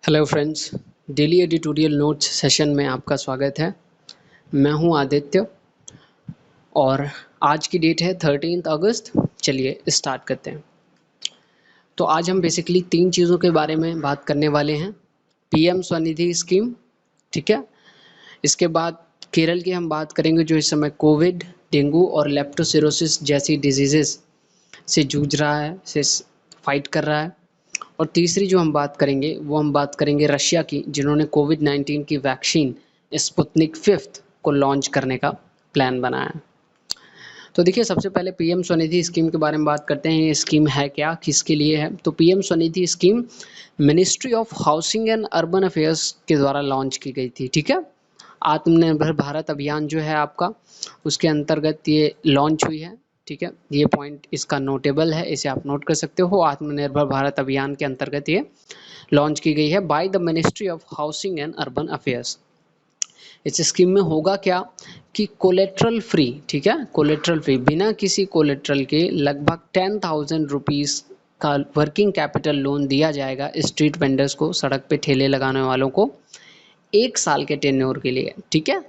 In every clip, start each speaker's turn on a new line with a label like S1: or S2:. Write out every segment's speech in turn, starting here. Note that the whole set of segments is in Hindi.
S1: Hello friends, daily editorial notes session में आपका स्वागत है। मैं हूं आदित्य और आज की डेट है 13 अगस्त। चलिए स्टार्ट करते हैं। तो आज हम बेसिकली 3 चीज़ों के बारे में बात करने वाले हैं। पीएम स्वनिधि स्कीम, ठीक है। इसके बाद केरल की हम बात करेंगे जो इस समय कोविड, डेंगू और लेप्टोसिरोसिस जैसी डिजीज़ेस से जूझ रहा है, से फाइट कर रहा है। और तीसरी जो हम बात करेंगे वो हम बात करेंगे रशिया की, जिन्होंने कोविड-19 की वैक्सीन स्पुतनिक 5 को लॉन्च करने का प्लान बनाया है। तो देखिए, सबसे पहले पीएम स्वनिधि स्कीम के बारे में बात करते हैं। ये स्कीम है क्या, किसके लिए है? तो PM Svanidhi scheme ministry of housing and urban affairs के द्वारा लॉन्च की गई थी, ठीक है। आत्मनिर्भर भारत अभियान जो है आपका, उसके अंतर्गत ये लॉन्च हुई है, ठीक है। ये पॉइंट इसका नोटेबल है, इसे आप नोट कर सकते हो। आत्मनिर्भर भारत अभियान के अंतर्गत ये लॉन्च की गई है by the ministry of housing and urban affairs. इस स्कीम में होगा क्या कि कोलेट्रल फ्री, ठीक है, कोलेट्रल फ्री, बिना किसी कोलेट्रल के लगभग 10,000 रुपीज़ का वर्किंग कैपिटल लोन दिया जाएगा स्ट्रीट वेंडर्स को, सड़क पे ठेले लगाने वालों को, 1 साल के टेन्योर के लिए, ठीक है।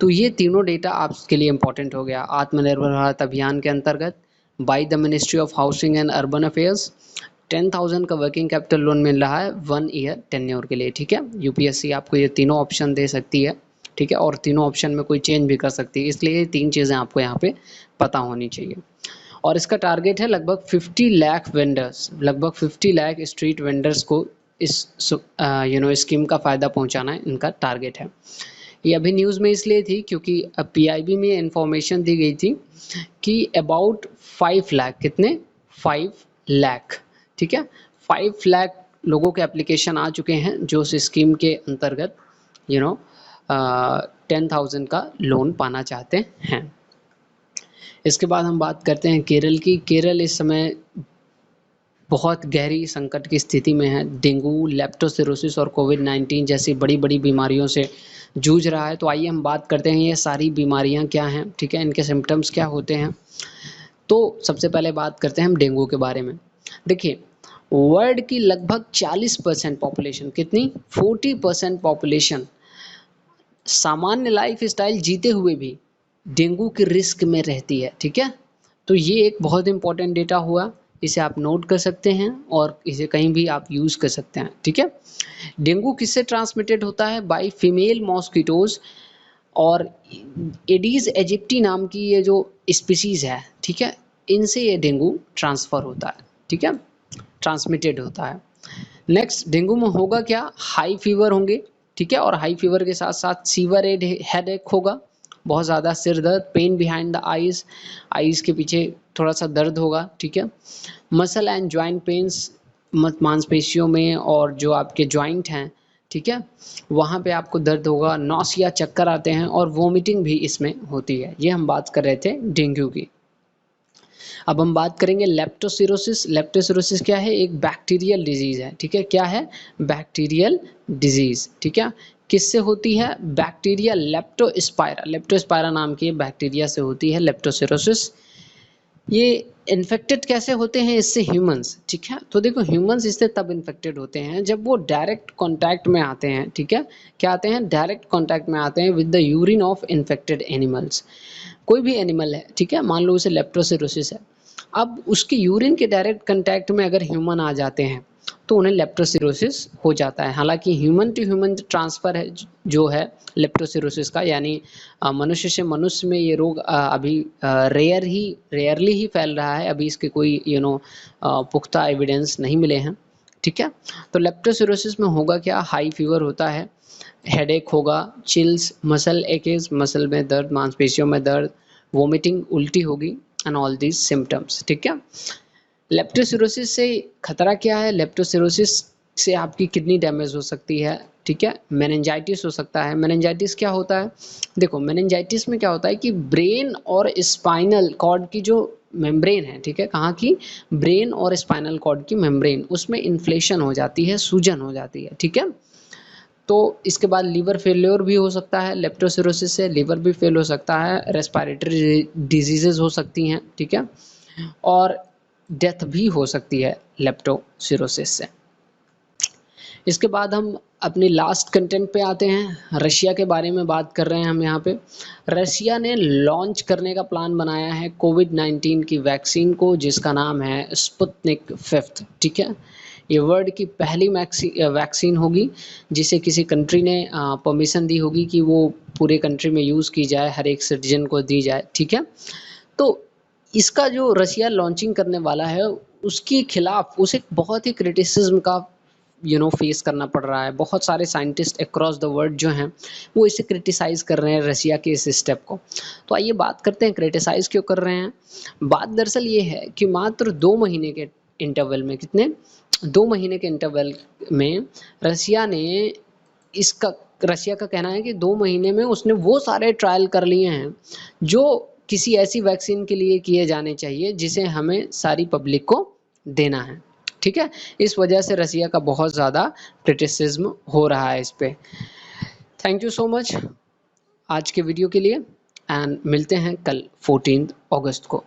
S1: तो ये तीनों डेटा आपके लिए इंपॉर्टेंट हो गया। आत्मनिर्भर भारत अभियान के अंतर्गत by the ministry of housing and urban affairs 10,000 का वर्किंग कैपिटल लोन मिल रहा है 1 ईयर टेन्योर के लिए, ठीक है। यूपीएससी आपको ये तीनों ऑप्शन दे सकती है, ठीक है, और तीनों ऑप्शन में कोई चेंज भी कर सकती है, इसलिए ये 3 चीज़ें आपको यहाँ पे पता होनी चाहिए। और इसका टारगेट है लगभग 50 लाख वेंडर्स, लगभग 50 लाख स्ट्रीट वेंडर्स को इस स्कीम का फ़ायदा पहुँचाना है, इनका टारगेट है। ये अभी न्यूज़ में इसलिए थी क्योंकि पीआईबी में इन्फॉर्मेशन दी गई थी कि अबाउट 5 लाख, कितने, 5 लाख, ठीक है, 5 लाख लोगों के एप्लीकेशन आ चुके हैं जो उस स्कीम के अंतर्गत 10,000 का लोन पाना चाहते हैं। इसके बाद हम बात करते हैं केरल की। केरल इस समय बहुत गहरी संकट की स्थिति में है। डेंगू, लेप्टोसिरोसिस और कोविड-19 जैसी बड़ी-बड़ी बीमारियों से जूझ रहा है। तो आइए हम बात करते हैं ये सारी बीमारियां क्या हैं, ठीक है, इनके सिम्टम्स क्या होते हैं। तो सबसे पहले बात करते हैं हम डेंगू के बारे में। देखिए, वर्ल्ड की लगभग 40% पॉपुलेशन, कितनी, 40% पॉपुलेशन सामान्य लाइफ स्टाइल जीते हुए भी डेंगू के रिस्क में रहती है, ठीक है। तो ये एक बहुत इंपॉर्टेंट डेटा हुआ, इसे आप नोट कर सकते हैं और इसे कहीं भी आप यूज़ कर सकते हैं, ठीक है। डेंगू किससे ट्रांसमिटेड होता है? बाय फीमेल मॉस्किटोज और एडीज एजिप्टी नाम की ये जो स्पीसीज है, ठीक है, इनसे ये डेंगू ट्रांसफ़र होता है, ठीक है, ट्रांसमिटेड होता है। नेक्स्ट, डेंगू में होगा क्या, हाई फीवर होंगे, ठीक है, और हाई फीवर के साथ साथ सीवर हेडेक होगा, बहुत ज़्यादा सिर दर्द, pain behind the eyes, eyes के पीछे थोड़ा सा दर्द होगा, ठीक है। मसल एंड जॉइंट पेन्स, मांसपेशियों में और जो आपके जॉइंट हैं, ठीक है, वहाँ पे आपको दर्द होगा, नौसिया, चक्कर आते हैं और वोमिटिंग भी इसमें होती है। ये हम बात कर रहे थे डेंगू की। अब हम बात करेंगे लेप्टोसिरोसिस। लेप्टोसिरोसिस क्या है? एक बैक्टीरियल डिजीज़ है, ठीक है। क्या है? बैक्टीरियल डिजीज़, ठीक है। किससे होती है? बैक्टीरिया लेप्टोस्पाइरा, लेप्टोस्पाइरा नाम की बैक्टीरिया से होती है लेप्टोसिरोसिस। ये इन्फेक्टेड कैसे होते हैं इससे? ह्यूमंस, ठीक है। तो देखो, ह्यूमंस इससे तब इन्फेक्टेड होते हैं जब वो डायरेक्ट कांटेक्ट में आते हैं, ठीक है। क्या आते हैं? डायरेक्ट कांटेक्ट में आते हैं with the urine of infected animals. कोई भी एनिमल है, ठीक है, मान लो उसे लेप्टोसिरोसिस है, अब उसके यूरिन के डायरेक्ट कांटेक्ट में अगर ह्यूमन आ जाते हैं तो उन्हें लेप्टोसिरोसिस हो जाता है। हालांकि ह्यूमन टू ह्यूमन ट्रांसफ़र है जो है लेप्टोसिरोसिस का, यानी मनुष्य से मनुष्य में ये रोग अभी रेयरली ही फैल रहा है। अभी इसके कोई पुख्ता एविडेंस नहीं मिले हैं, ठीक है। तो लेप्टोसिरोसिस में होगा क्या? हाई फीवर होता है, हेडेक होगा, चिल्स, मसल एकेज, मसल में दर्द, मांसपेशियों में दर्द, वोमिटिंग, उल्टी होगी एंड ऑल दीज सिम्टम्स, ठीक है। लेप्टोसिरोसिस से खतरा क्या है? लेप्टोसिरोसिस से आपकी किडनी डैमेज हो सकती है, ठीक है। मेनिंजाइटिस हो सकता है। मेनिंजाइटिस क्या होता है? देखो, मेनिंजाइटिस में क्या होता है कि ब्रेन और स्पाइनल कॉर्ड की जो मेम्ब्रेन है, ठीक है, कहाँ की? ब्रेन और स्पाइनल कॉर्ड की मेम्ब्रेन, उसमें इन्फ्लेशन हो जाती है, सूजन हो जाती है, ठीक है। तो इसके बाद लीवर फेल्योर भी हो सकता है। लेप्टोसिरोसिस से लीवर भी फेल हो सकता है, रेस्पिरेटरी डिजीजेज हो सकती हैं, ठीक है, और डेथ भी हो सकती है लेप्टोसिरोसिस से। इसके बाद हम अपनी लास्ट कंटेंट पे आते हैं। रशिया के बारे में बात कर रहे हैं हम यहाँ पे। रशिया ने लॉन्च करने का प्लान बनाया है कोविड-19 की वैक्सीन को, जिसका नाम है स्पुतनिक 5, ठीक है। ये वर्ल्ड की पहली वैक्सीन होगी जिसे किसी कंट्री ने परमिशन दी होगी कि वो पूरे कंट्री में यूज़ की जाए, हर एक सिटीजन को दी जाए, ठीक है। तो इसका जो रशिया लॉन्चिंग करने वाला है उसके खिलाफ उसे बहुत ही क्रिटिसिज्म का फेस करना पड़ रहा है। बहुत सारे साइंटिस्ट अक्रॉस द वर्ल्ड जो हैं वो इसे क्रिटिसाइज़ कर रहे हैं रशिया के इस स्टेप को। तो आइए बात करते हैं क्रिटिसाइज़ क्यों कर रहे हैं। बात दरअसल ये है कि मात्र 2 महीने के इंटरवल में, कितने 2 महीने के इंटरवल में रशिया का कहना है कि 2 महीने में उसने वो सारे ट्रायल कर लिए हैं जो किसी ऐसी वैक्सीन के लिए किए जाने चाहिए जिसे हमें सारी पब्लिक को देना है, ठीक है। इस वजह से रशिया का बहुत ज़्यादा क्रिटिसिज्म हो रहा है इस पे। थैंक यू सो मच आज के वीडियो के लिए, एंड मिलते हैं कल 14 अगस्त को।